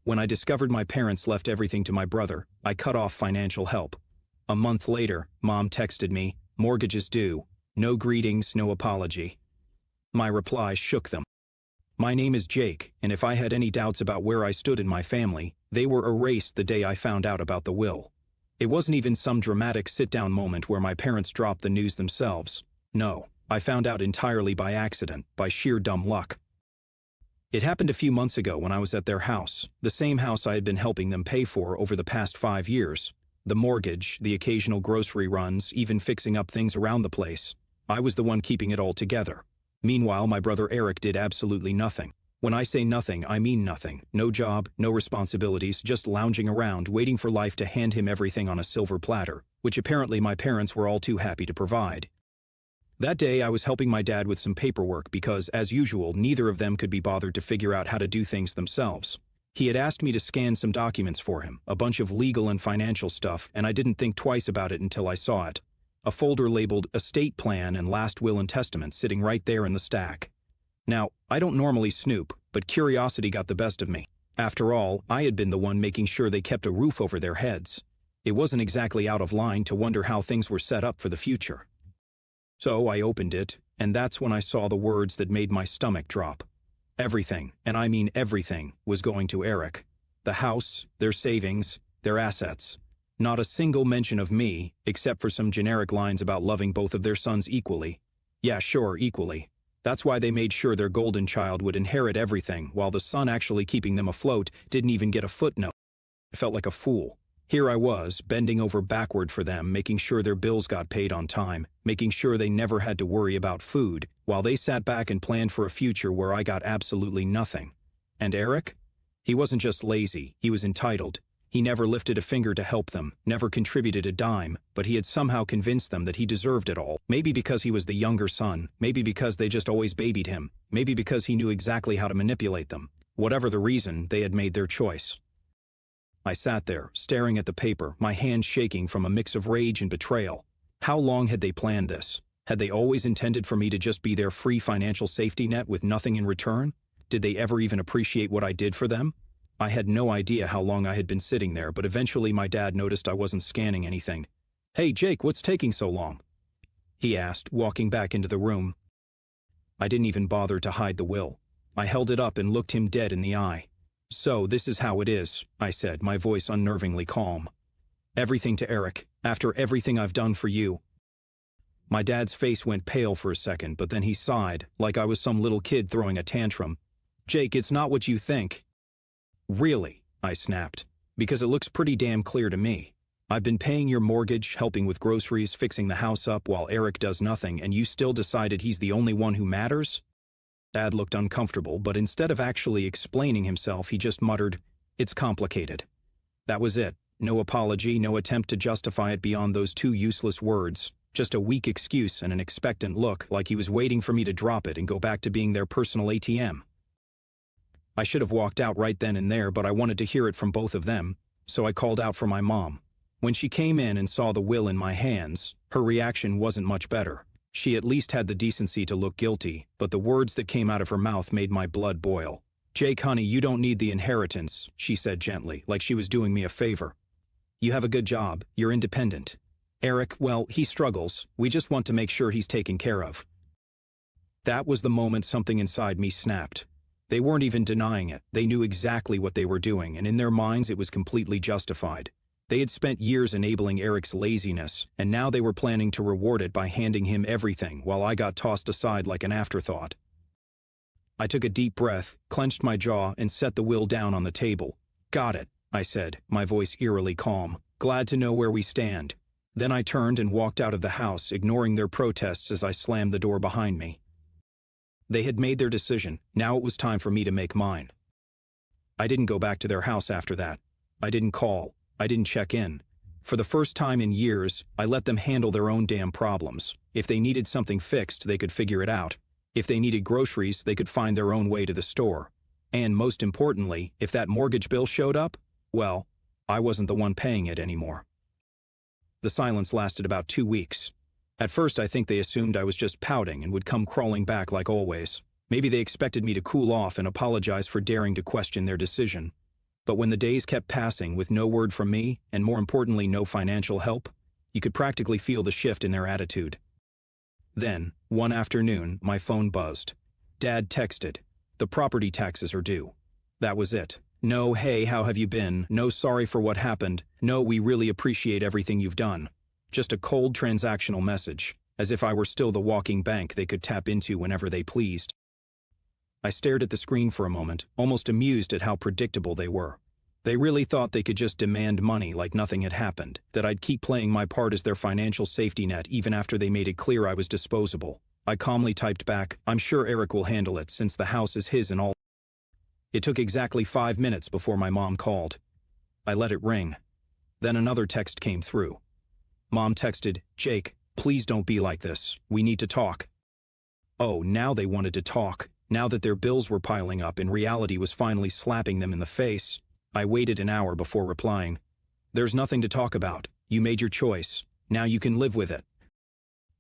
When I discovered my parents left everything to my brother, I cut off financial help. A month later, Mom texted me, "Mortgage is due. No greetings, no apology." My reply shook them. My name is Jake, and if I had any doubts about where I stood in my family, they were erased the day I found out about the will. It wasn't even some dramatic sit-down moment where my parents dropped the news themselves. No, I found out entirely by accident, by sheer dumb luck. It happened a few months ago when I was at their house, the same house I had been helping them pay for over the past 5 years. The mortgage, the occasional grocery runs, even fixing up things around the place. I was the one keeping it all together. Meanwhile, my brother Eric did absolutely nothing. When I say nothing, I mean nothing. No job, no responsibilities, just lounging around, waiting for life to hand him everything on a silver platter, which apparently my parents were all too happy to provide. That day, I was helping my dad with some paperwork because, as usual, neither of them could be bothered to figure out how to do things themselves. He had asked me to scan some documents for him, a bunch of legal and financial stuff, and I didn't think twice about it until I saw it. A folder labeled Estate Plan and Last Will and Testament sitting right there in the stack. Now, I don't normally snoop, but curiosity got the best of me. After all, I had been the one making sure they kept a roof over their heads. It wasn't exactly out of line to wonder how things were set up for the future. So I opened it, and that's when I saw the words that made my stomach drop. Everything, and I mean everything, was going to Eric. The house, their savings, their assets. Not a single mention of me, except for some generic lines about loving both of their sons equally. Yeah, sure, equally. That's why they made sure their golden child would inherit everything, while the son actually keeping them afloat didn't even get a footnote. I felt like a fool. Here I was, bending over backward for them, making sure their bills got paid on time, making sure they never had to worry about food, while they sat back and planned for a future where I got absolutely nothing. And Eric? He wasn't just lazy, he was entitled. He never lifted a finger to help them, never contributed a dime, but he had somehow convinced them that he deserved it all. Maybe because he was the younger son, maybe because they just always babied him, maybe because he knew exactly how to manipulate them. Whatever the reason, they had made their choice. I sat there, staring at the paper, my hands shaking from a mix of rage and betrayal. How long had they planned this? Had they always intended for me to just be their free financial safety net with nothing in return? Did they ever even appreciate what I did for them? I had no idea how long I had been sitting there, but eventually my dad noticed I wasn't scanning anything. "Hey, Jake, what's taking so long?" he asked, walking back into the room. I didn't even bother to hide the will. I held it up and looked him dead in the eye. "So, this is how it is," I said, my voice unnervingly calm. "Everything to Eric, after everything I've done for you." My dad's face went pale for a second, but then he sighed, like I was some little kid throwing a tantrum. "Jake, it's not what you think." "Really?" I snapped. "Because it looks pretty damn clear to me. I've been paying your mortgage, helping with groceries, fixing the house up while Eric does nothing, and you still decided he's the only one who matters?" Dad looked uncomfortable, but instead of actually explaining himself, he just muttered, "It's complicated." That was it. No apology, no attempt to justify it beyond those two useless words. Just a weak excuse and an expectant look, like he was waiting for me to drop it and go back to being their personal ATM. I should have walked out right then and there, but I wanted to hear it from both of them, so I called out for my mom. When she came in and saw the will in my hands, her reaction wasn't much better. She at least had the decency to look guilty, but the words that came out of her mouth made my blood boil. "Jake, honey, you don't need the inheritance," she said gently, like she was doing me a favor. "You have a good job, you're independent. Eric, well, he struggles. We just want to make sure he's taken care of." That was the moment something inside me snapped. They weren't even denying it. They knew exactly what they were doing, and in their minds it was completely justified. They had spent years enabling Eric's laziness, and now they were planning to reward it by handing him everything while I got tossed aside like an afterthought. I took a deep breath, clenched my jaw, and set the will down on the table. "Got it," I said, my voice eerily calm. "Glad to know where we stand." Then I turned and walked out of the house, ignoring their protests as I slammed the door behind me. They had made their decision. Now it was time for me to make mine. I didn't go back to their house after that. I didn't call. I didn't check in. For the first time in years, I let them handle their own damn problems. If they needed something fixed, they could figure it out. If they needed groceries, they could find their own way to the store. And most importantly, if that mortgage bill showed up, well, I wasn't the one paying it anymore. The silence lasted about 2 weeks. At first, I think they assumed I was just pouting and would come crawling back like always. Maybe they expected me to cool off and apologize for daring to question their decision. But when the days kept passing with no word from me, and more importantly no financial help, you could practically feel the shift in their attitude. Then, one afternoon, my phone buzzed. Dad texted, "The property taxes are due." That was it. No, "Hey, how have you been?" No, "Sorry for what happened." No, "We really appreciate everything you've done." Just a cold transactional message, as if I were still the walking bank they could tap into whenever they pleased. I stared at the screen for a moment, almost amused at how predictable they were. They really thought they could just demand money like nothing had happened, that I'd keep playing my part as their financial safety net even after they made it clear I was disposable. I calmly typed back, "I'm sure Eric will handle it since the house is his and all." It took exactly 5 minutes before my mom called. I let it ring. Then another text came through. Mom texted, "Jake, please don't be like this. We need to talk." Oh, now they wanted to talk. Now that their bills were piling up and reality was finally slapping them in the face. I waited an hour before replying. "There's nothing to talk about. You made your choice. Now you can live with it."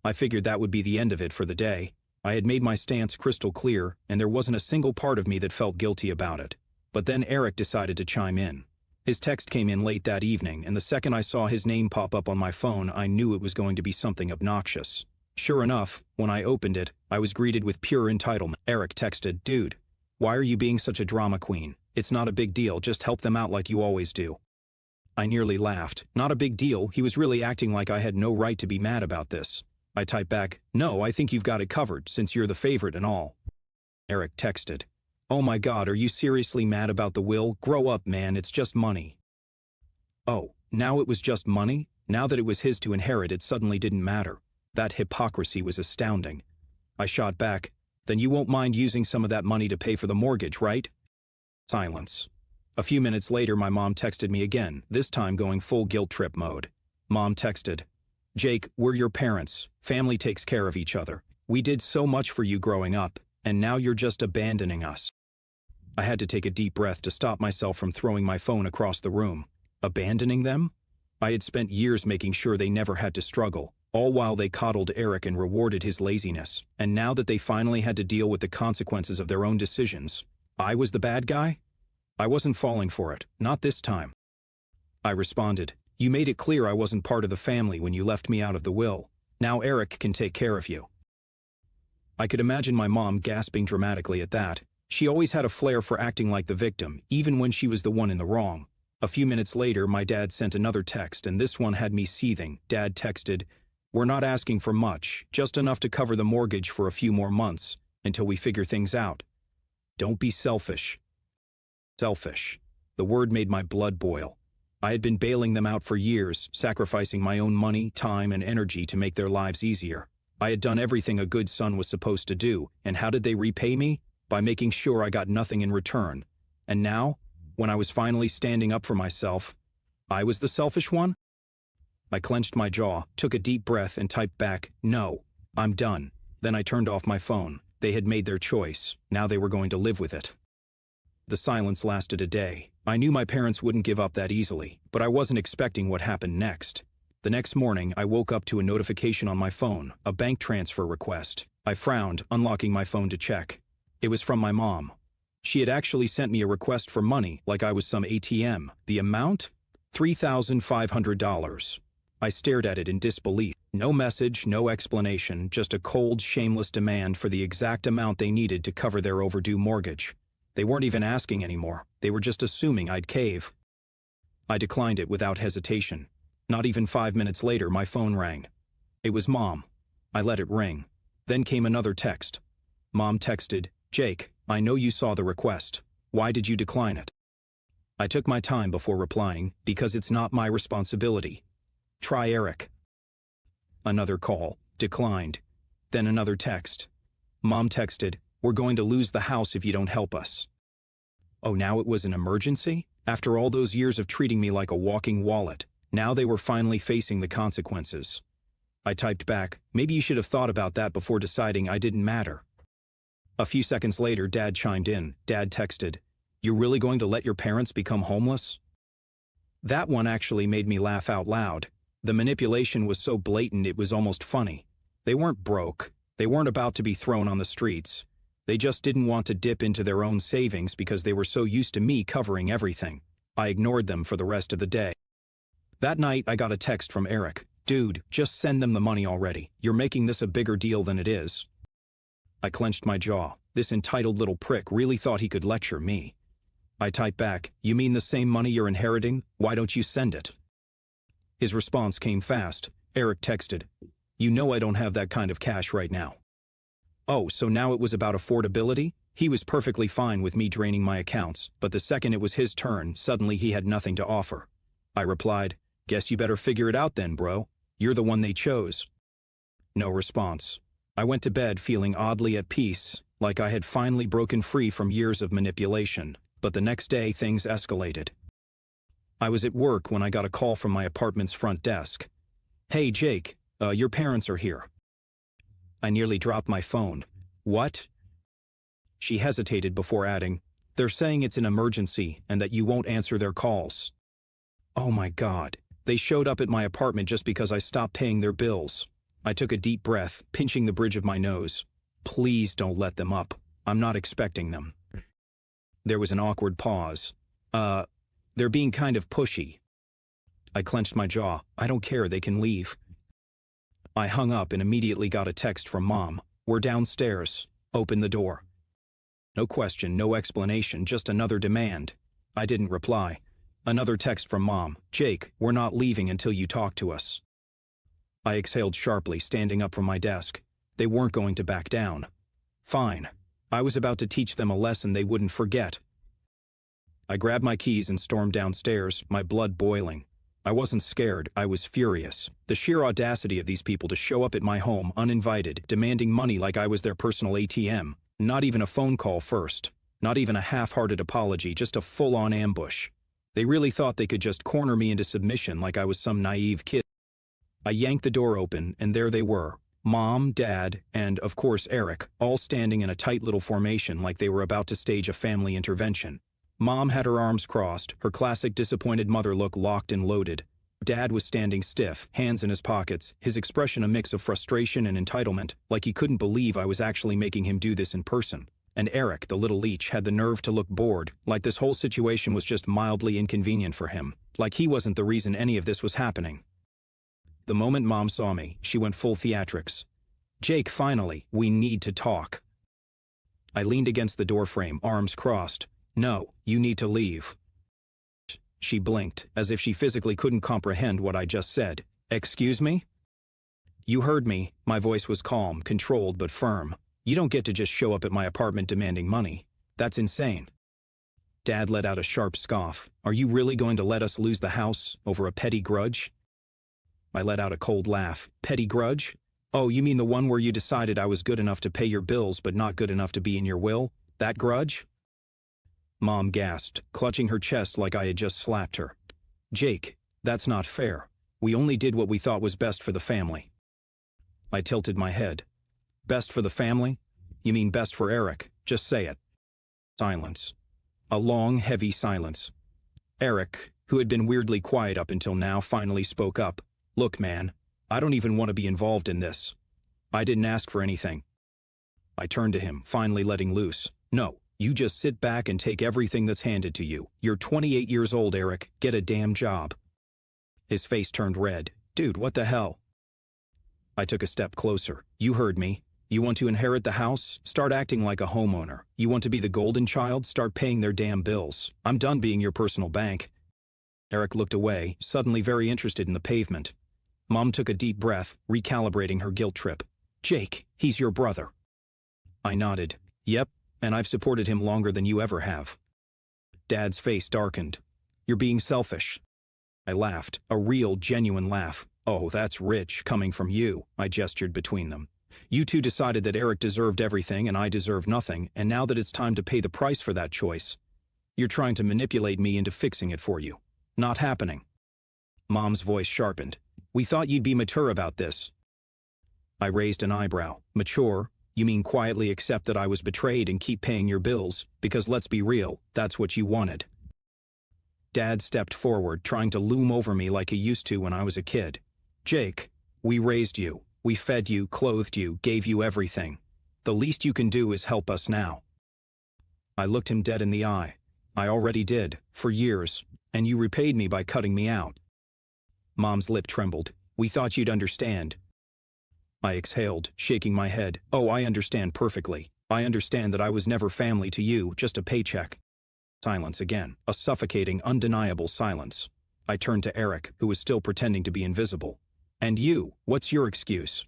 I figured that would be the end of it for the day. I had made my stance crystal clear, and there wasn't a single part of me that felt guilty about it. But then Eric decided to chime in. His text came in late that evening, and the second I saw his name pop up on my phone, I knew it was going to be something obnoxious. Sure enough, when I opened it, I was greeted with pure entitlement. Eric texted, "Dude, why are you being such a drama queen? It's not a big deal, just help them out like you always do." I nearly laughed. Not a big deal, he was really acting like I had no right to be mad about this. I typed back, "No, I think you've got it covered, since you're the favorite and all." Eric texted, "Oh my God, are you seriously mad about the will? Grow up, man, it's just money." Oh, now it was just money? Now that it was his to inherit, it suddenly didn't matter. That hypocrisy was astounding. I shot back, "Then you won't mind using some of that money to pay for the mortgage, right?" Silence. A few minutes later, my mom texted me again, this time going full guilt trip mode. Mom texted, "Jake, we're your parents. Family takes care of each other. We did so much for you growing up, and now you're just abandoning us." I had to take a deep breath to stop myself from throwing my phone across the room. Abandoning them? I had spent years making sure they never had to struggle, all while they coddled Eric and rewarded his laziness. And now that they finally had to deal with the consequences of their own decisions, I was the bad guy? I wasn't falling for it, not this time. I responded, "You made it clear I wasn't part of the family when you left me out of the will. Now Eric can take care of you." I could imagine my mom gasping dramatically at that. She always had a flair for acting like the victim, even when she was the one in the wrong. A few minutes later, my dad sent another text, and this one had me seething. Dad texted, "We're not asking for much, just enough to cover the mortgage for a few more months, until we figure things out. Don't be selfish." Selfish. The word made my blood boil. I had been bailing them out for years, sacrificing my own money, time, and energy to make their lives easier. I had done everything a good son was supposed to do, and how did they repay me? By making sure I got nothing in return. And now, when I was finally standing up for myself, I was the selfish one? I clenched my jaw, took a deep breath, and typed back, "No, I'm done." Then I turned off my phone. They had made their choice. Now they were going to live with it. The silence lasted a day. I knew my parents wouldn't give up that easily, but I wasn't expecting what happened next. The next morning, I woke up to a notification on my phone, a bank transfer request. I frowned, unlocking my phone to check. It was from my mom. She had actually sent me a request for money, like I was some ATM. The amount? $3,500. I stared at it in disbelief. No message, no explanation, just a cold, shameless demand for the exact amount they needed to cover their overdue mortgage. They weren't even asking anymore. They were just assuming I'd cave. I declined it without hesitation. Not even 5 minutes later, my phone rang. It was Mom. I let it ring. Then came another text. Mom texted, "Jake, I know you saw the request. Why did you decline it?" I took my time before replying, because it's not my responsibility. Try Eric. Another call. Declined. Then another text. Mom texted, "We're going to lose the house if you don't help us." Oh, now it was an emergency? After all those years of treating me like a walking wallet, now they were finally facing the consequences. I typed back, "Maybe you should have thought about that before deciding I didn't matter." A few seconds later, Dad chimed in. Dad texted, "You really going to let your parents become homeless?" That one actually made me laugh out loud. The manipulation was so blatant it was almost funny. They weren't broke. They weren't about to be thrown on the streets. They just didn't want to dip into their own savings because they were so used to me covering everything. I ignored them for the rest of the day. That night, I got a text from Eric. Dude, just send them the money already. You're making this a bigger deal than it is. I clenched my jaw. This entitled little prick really thought he could lecture me. I typed back, you mean the same money you're inheriting? Why don't you send it? His response came fast. Eric texted, you know I don't have that kind of cash right now. Oh, so now it was about affordability? He was perfectly fine with me draining my accounts, but the second it was his turn, suddenly he had nothing to offer. I replied, guess you better figure it out then, bro. You're the one they chose. No response. I went to bed feeling oddly at peace, like I had finally broken free from years of manipulation, but the next day things escalated. I was at work when I got a call from my apartment's front desk. Hey, Jake, your parents are here. I nearly dropped my phone. What? She hesitated before adding, they're saying it's an emergency and that you won't answer their calls. Oh my God. They showed up at my apartment just because I stopped paying their bills. I took a deep breath, pinching the bridge of my nose. Please don't let them up. I'm not expecting them. There was an awkward pause. They're being kind of pushy. I clenched my jaw. I don't care, they can leave. I hung up and immediately got a text from Mom. We're downstairs. Open the door. No question, no explanation, just another demand. I didn't reply. Another text from Mom. Jake, we're not leaving until you talk to us. I exhaled sharply, standing up from my desk. They weren't going to back down. Fine. I was about to teach them a lesson they wouldn't forget. I grabbed my keys and stormed downstairs, my blood boiling. I wasn't scared, I was furious. The sheer audacity of these people to show up at my home uninvited, demanding money like I was their personal ATM. Not even a phone call first. Not even a half-hearted apology, just a full-on ambush. They really thought they could just corner me into submission like I was some naive kid. I yanked the door open, and there they were. Mom, Dad, and, of course, Eric, all standing in a tight little formation like they were about to stage a family intervention. Mom had her arms crossed, her classic disappointed mother look locked and loaded. Dad was standing stiff, hands in his pockets, his expression a mix of frustration and entitlement, like he couldn't believe I was actually making him do this in person. And Eric, the little leech, had the nerve to look bored, like this whole situation was just mildly inconvenient for him, like he wasn't the reason any of this was happening. The moment Mom saw me, she went full theatrics. Jake, finally, we need to talk. I leaned against the doorframe, arms crossed. No, you need to leave. She blinked, as if she physically couldn't comprehend what I just said. Excuse me? You heard me. My voice was calm, controlled but firm. You don't get to just show up at my apartment demanding money. That's insane. Dad let out a sharp scoff. Are you really going to let us lose the house over a petty grudge? I let out a cold laugh. Petty grudge? Oh, you mean the one where you decided I was good enough to pay your bills but not good enough to be in your will? That grudge? Mom gasped, clutching her chest like I had just slapped her. Jake, that's not fair. We only did what we thought was best for the family. I tilted my head. Best for the family? You mean best for Eric? Just say it. Silence. A long, heavy silence. Eric, who had been weirdly quiet up until now, finally spoke up. Look, man, I don't even want to be involved in this. I didn't ask for anything. I turned to him, finally letting loose. No. You just sit back and take everything that's handed to you. You're 28 years old, Eric. Get a damn job. His face turned red. Dude, what the hell? I took a step closer. You heard me. You want to inherit the house? Start acting like a homeowner. You want to be the golden child? Start paying their damn bills. I'm done being your personal bank. Eric looked away, suddenly very interested in the pavement. Mom took a deep breath, recalibrating her guilt trip. Jake, he's your brother. I nodded. Yep. And I've supported him longer than you ever have. Dad's face darkened. You're being selfish. I laughed, a real, genuine laugh. Oh, that's rich, coming from you, I gestured between them. You two decided that Eric deserved everything and I deserve nothing, and now that it's time to pay the price for that choice, you're trying to manipulate me into fixing it for you. Not happening. Mom's voice sharpened. We thought you'd be mature about this. I raised an eyebrow. Mature? You mean quietly accept that I was betrayed and keep paying your bills? Because let's be real, that's what you wanted. Dad stepped forward, trying to loom over me like he used to when I was a kid. Jake, we raised you. We fed you, clothed you, gave you everything. The least you can do is help us now. I looked him dead in the eye. I already did, for years. And you repaid me by cutting me out. Mom's lip trembled. We thought you'd understand. I exhaled, shaking my head. Oh, I understand perfectly. I understand that I was never family to you, just a paycheck. Silence again. A suffocating, undeniable silence. I turned to Eric, who was still pretending to be invisible. And you, what's your excuse?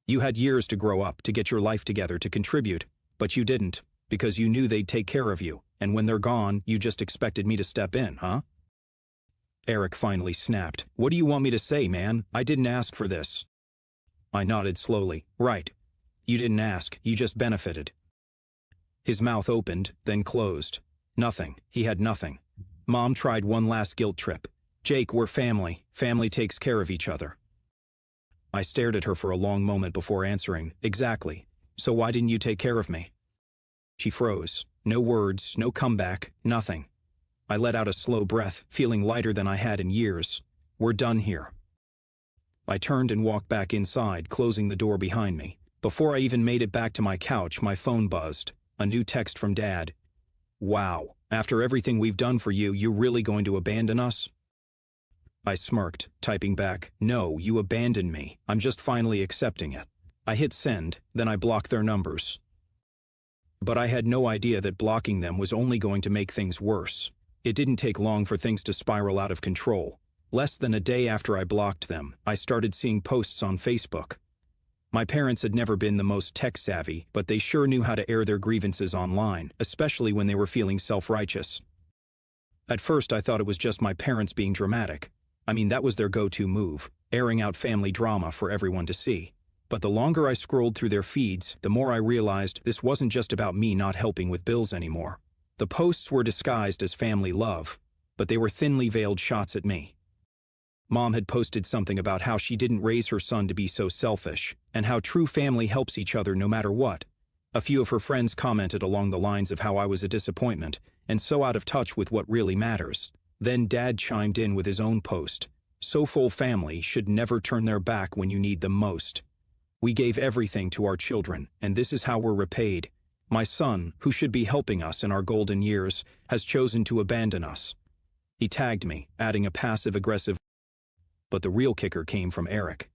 You had years to grow up, to get your life together, to contribute, but you didn't, because you knew they'd take care of you, and when they're gone, you just expected me to step in, huh? Eric finally snapped. What do you want me to say, man? I didn't ask for this. I nodded slowly. Right. You didn't ask, you just benefited. His mouth opened, then closed. Nothing. He had nothing. Mom tried one last guilt trip. Jake, we're family. Family takes care of each other. I stared at her for a long moment before answering. Exactly. So why didn't you take care of me? She froze. No words, no comeback, nothing. I let out a slow breath, feeling lighter than I had in years. We're done here. I turned and walked back inside, closing the door behind me. Before I even made it back to my couch, my phone buzzed. A new text from Dad. Wow, after everything we've done for you, you're really going to abandon us? I smirked, typing back, no, you abandoned me. I'm just finally accepting it. I hit send, then I blocked their numbers. But I had no idea that blocking them was only going to make things worse. It didn't take long for things to spiral out of control. Less than a day after I blocked them, I started seeing posts on Facebook. My parents had never been the most tech-savvy, but they sure knew how to air their grievances online, especially when they were feeling self-righteous. At first, I thought it was just my parents being dramatic. I mean, that was their go-to move, airing out family drama for everyone to see. But the longer I scrolled through their feeds, the more I realized this wasn't just about me not helping with bills anymore. The posts were disguised as family love, but they were thinly veiled shots at me. Mom had posted something about how she didn't raise her son to be so selfish, and how true family helps each other no matter what. A few of her friends commented along the lines of how I was a disappointment, and so out of touch with what really matters. Then Dad chimed in with his own post. So full family should never turn their back when you need them most. We gave everything to our children, and this is how we're repaid. My son, who should be helping us in our golden years, has chosen to abandon us. He tagged me, adding a passive-aggressive. But the real kicker came from Eric.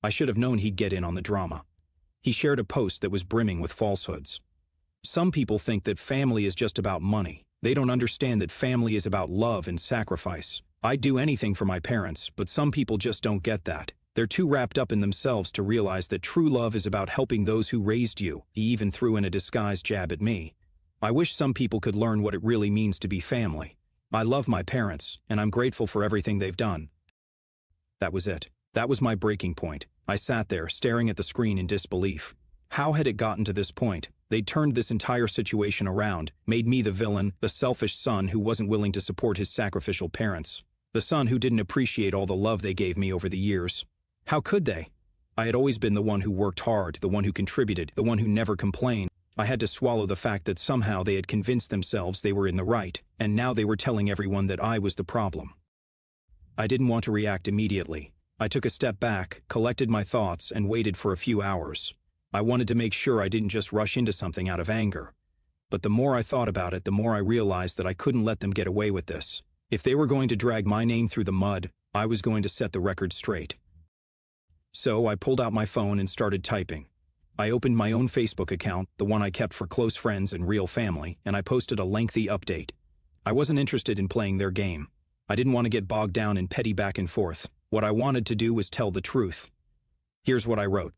I should have known he'd get in on the drama. He shared a post that was brimming with falsehoods. Some people think that family is just about money. They don't understand that family is about love and sacrifice. I'd do anything for my parents, but some people just don't get that. They're too wrapped up in themselves to realize that true love is about helping those who raised you. He even threw in a disguised jab at me. I wish some people could learn what it really means to be family. I love my parents, and I'm grateful for everything they've done. That was it. That was my breaking point. I sat there, staring at the screen in disbelief. How had it gotten to this point? They'd turned this entire situation around, made me the villain, the selfish son who wasn't willing to support his sacrificial parents. The son who didn't appreciate all the love they gave me over the years. How could they? I had always been the one who worked hard, the one who contributed, the one who never complained. I had to swallow the fact that somehow they had convinced themselves they were in the right, and now they were telling everyone that I was the problem. I didn't want to react immediately. I took a step back, collected my thoughts, and waited for a few hours. I wanted to make sure I didn't just rush into something out of anger. But the more I thought about it, the more I realized that I couldn't let them get away with this. If they were going to drag my name through the mud, I was going to set the record straight. So I pulled out my phone and started typing. I opened my own Facebook account, the one I kept for close friends and real family, and I posted a lengthy update. I wasn't interested in playing their game. I didn't want to get bogged down in petty back and forth. What I wanted to do was tell the truth. Here's what I wrote.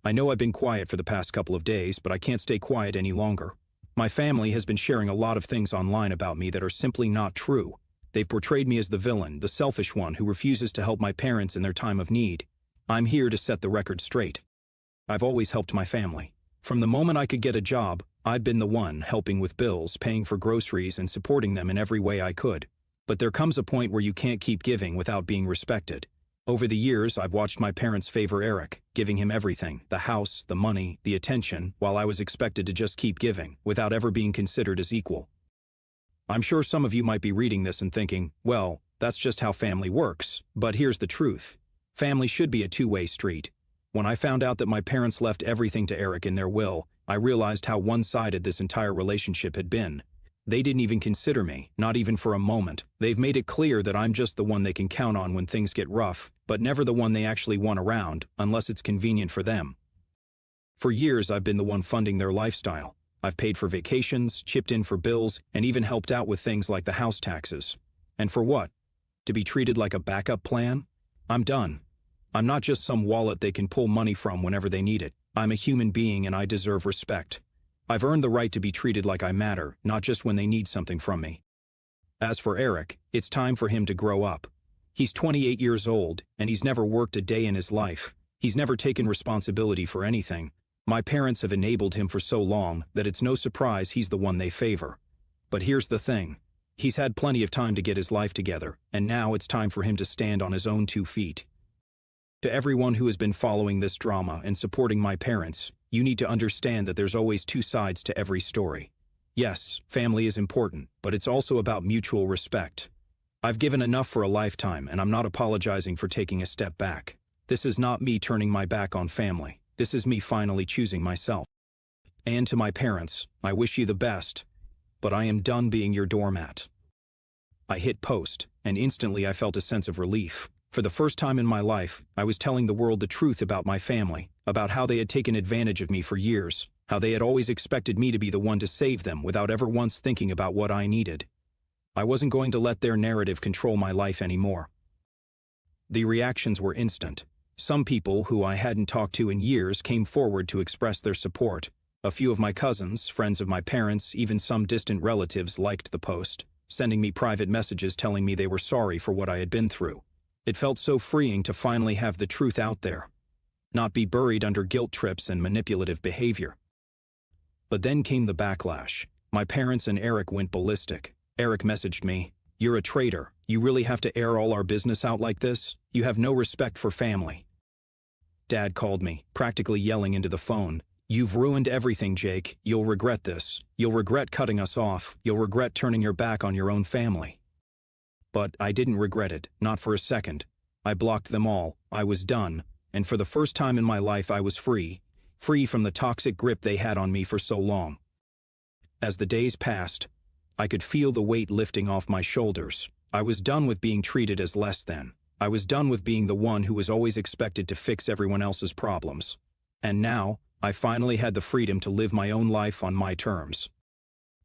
I know I've been quiet for the past couple of days, but I can't stay quiet any longer. My family has been sharing a lot of things online about me that are simply not true. They've portrayed me as the villain, the selfish one who refuses to help my parents in their time of need. I'm here to set the record straight. I've always helped my family. From the moment I could get a job, I've been the one helping with bills, paying for groceries, and supporting them in every way I could. But there comes a point where you can't keep giving without being respected. Over the years, I've watched my parents favor Eric, giving him everything, the house, the money, the attention, while I was expected to just keep giving, without ever being considered as equal. I'm sure some of you might be reading this and thinking, well, that's just how family works. But here's the truth. Family should be a two-way street. When I found out that my parents left everything to Eric in their will, I realized how one-sided this entire relationship had been. They didn't even consider me, not even for a moment. They've made it clear that I'm just the one they can count on when things get rough, but never the one they actually want around, unless it's convenient for them. For years, I've been the one funding their lifestyle. I've paid for vacations, chipped in for bills, and even helped out with things like the house taxes. And for what? To be treated like a backup plan? I'm done. I'm not just some wallet they can pull money from whenever they need it. I'm a human being and I deserve respect. I've earned the right to be treated like I matter, not just when they need something from me. As for Eric, it's time for him to grow up. He's 28 years old, and he's never worked a day in his life. He's never taken responsibility for anything. My parents have enabled him for so long that it's no surprise he's the one they favor. But here's the thing. He's had plenty of time to get his life together, and now it's time for him to stand on his own 2 feet. To everyone who has been following this drama and supporting my parents, you need to understand that there's always 2 sides to every story. Yes, family is important, but it's also about mutual respect. I've given enough for a lifetime, and I'm not apologizing for taking a step back. This is not me turning my back on family. This is me finally choosing myself. And to my parents, I wish you the best, but I am done being your doormat. I hit post, and instantly I felt a sense of relief. For the first time in my life, I was telling the world the truth about my family, about how they had taken advantage of me for years, how they had always expected me to be the one to save them without ever once thinking about what I needed. I wasn't going to let their narrative control my life anymore. The reactions were instant. Some people who I hadn't talked to in years came forward to express their support. A few of my cousins, friends of my parents, even some distant relatives liked the post, sending me private messages telling me they were sorry for what I had been through. It felt so freeing to finally have the truth out there, not be buried under guilt trips and manipulative behavior. But then came the backlash. My parents and Eric went ballistic. Eric messaged me, "You're a traitor. You really have to air all our business out like this? You have no respect for family." Dad called me, practically yelling into the phone, "You've ruined everything, Jake. You'll regret this. You'll regret cutting us off. You'll regret turning your back on your own family." But I didn't regret it, not for a second. I blocked them all. I was done, and for the first time in my life I was free from the toxic grip they had on me for so long. As the days passed, I could feel the weight lifting off my shoulders. I was done with being treated as less than. I was done with being the one who was always expected to fix everyone else's problems. And now, I finally had the freedom to live my own life on my terms.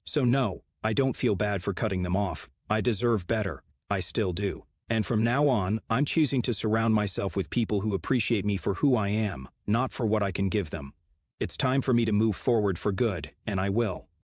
So no, I don't feel bad for cutting them off. I deserve better. I still do. And from now on, I'm choosing to surround myself with people who appreciate me for who I am, not for what I can give them. It's time for me to move forward for good, and I will.